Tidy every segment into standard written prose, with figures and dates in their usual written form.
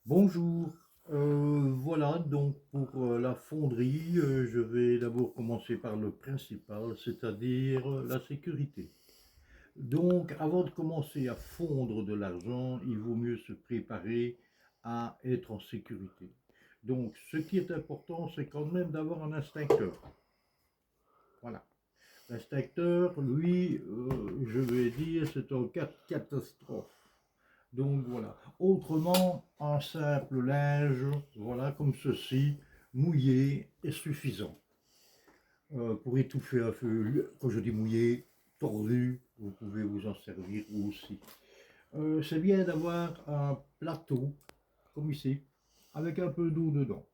Bonjour. Voilà donc pour la fonderie, je vais d'abord commencer par le principal, c'est-à-dire la sécurité. Donc avant de commencer à fondre de l'argent, il vaut mieux se préparer à être en sécurité. Donc ce qui est important, c'est quand même d'avoir un instincteur. Voilà. L'instincteur, lui, je vais dire, c'est un cas de catastrophe. Donc voilà. Autrement, un simple linge, voilà, comme ceci, mouillé est suffisant pour étouffer un feu. Quand je dis mouillé, tordu, vous pouvez vous en servir aussi. C'est bien d'avoir un plateau, comme ici, avec un peu d'eau dedans.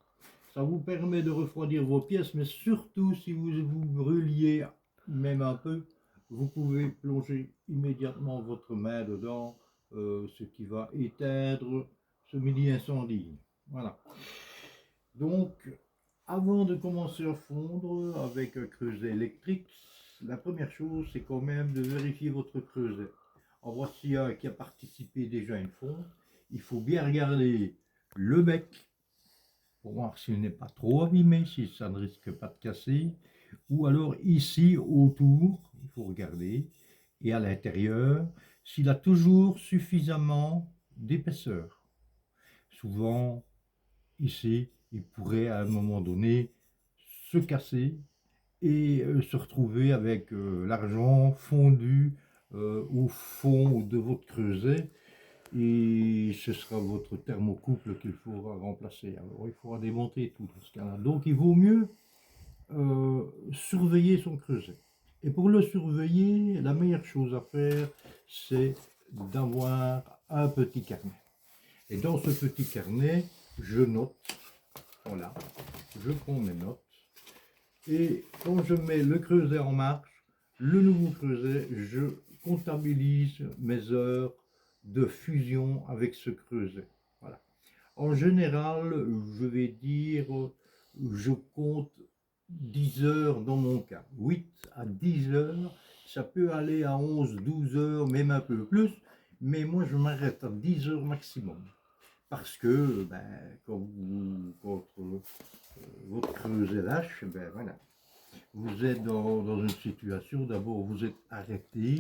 Ça vous permet de refroidir vos pièces, mais surtout si vous vous brûliez même un peu, vous pouvez plonger immédiatement votre main dedans, ce qui va éteindre ce mini incendie. Voilà. Donc, avant de commencer à fondre avec un creuset électrique, la première chose, c'est quand même de vérifier votre creuset. En voici un qui a participé déjà à une fonte. Il faut bien regarder le bec pour voir s'il n'est pas trop abîmé, si ça ne risque pas de casser. Ou alors ici, autour, il faut regarder, et à l'intérieur, s'il a toujours suffisamment d'épaisseur. Souvent, ici, il pourrait à un moment donné se casser et se retrouver avec l'argent fondu au fond de votre creuset et ce sera votre thermocouple qu'il faudra remplacer. Alors il faudra démonter tout dans ce cas-là. Donc il vaut mieux surveiller son creuset. Et pour le surveiller, la meilleure chose à faire, c'est d'avoir un petit carnet. Et dans ce petit carnet, je note, voilà, je prends mes notes. Et quand je mets le creuset en marche, le nouveau creuset, je comptabilise mes heures de fusion avec ce creuset. Voilà. En général, je vais dire, je compte 10 heures dans mon cas. 8 à 10 heures, ça peut aller à 11, 12 heures, même un peu plus, mais moi je m'arrête à 10 heures maximum. Parce que ben, quand votre creuset lâche, ben voilà, vous êtes dans une situation, d'abord vous êtes arrêté,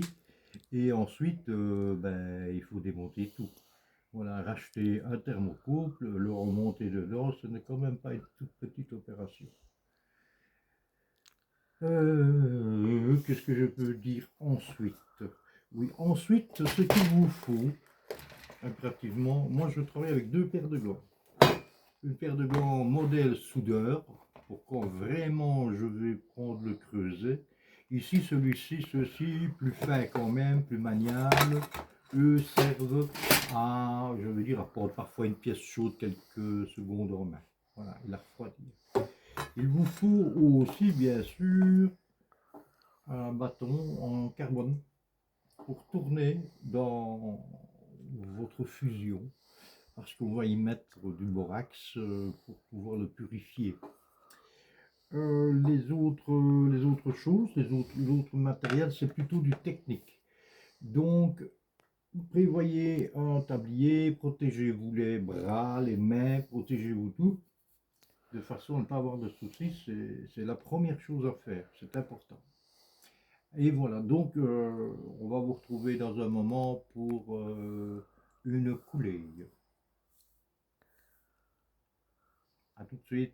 et ensuite ben, il faut démonter tout. Voilà, racheter un thermocouple, le remonter dedans, ce n'est quand même pas une toute petite opération. Qu'est-ce que je peux dire ensuite? Oui, ensuite, ce qu'il vous faut, impérativement, moi je travaille avec deux paires de gants. Une paire de gants modèle soudeur, pour quand vraiment je vais prendre le creuset. Ici, ceci, plus fin quand même, plus maniable, eux servent à, je veux dire, à prendre parfois une pièce chaude quelques secondes en main. Voilà, et la refroidir. Il vous faut aussi, bien sûr, un bâton en carbone pour tourner dans votre fusion, parce qu'on va y mettre du borax pour pouvoir le purifier. Les autres choses, les autres matériels, c'est plutôt du technique. Donc, prévoyez un tablier, protégez-vous les bras, les mains, protégez-vous tout, de façon à ne pas avoir de soucis. C'est la première chose à faire, c'est important. Et voilà, donc on va vous retrouver dans un moment pour une coulée. À tout de suite.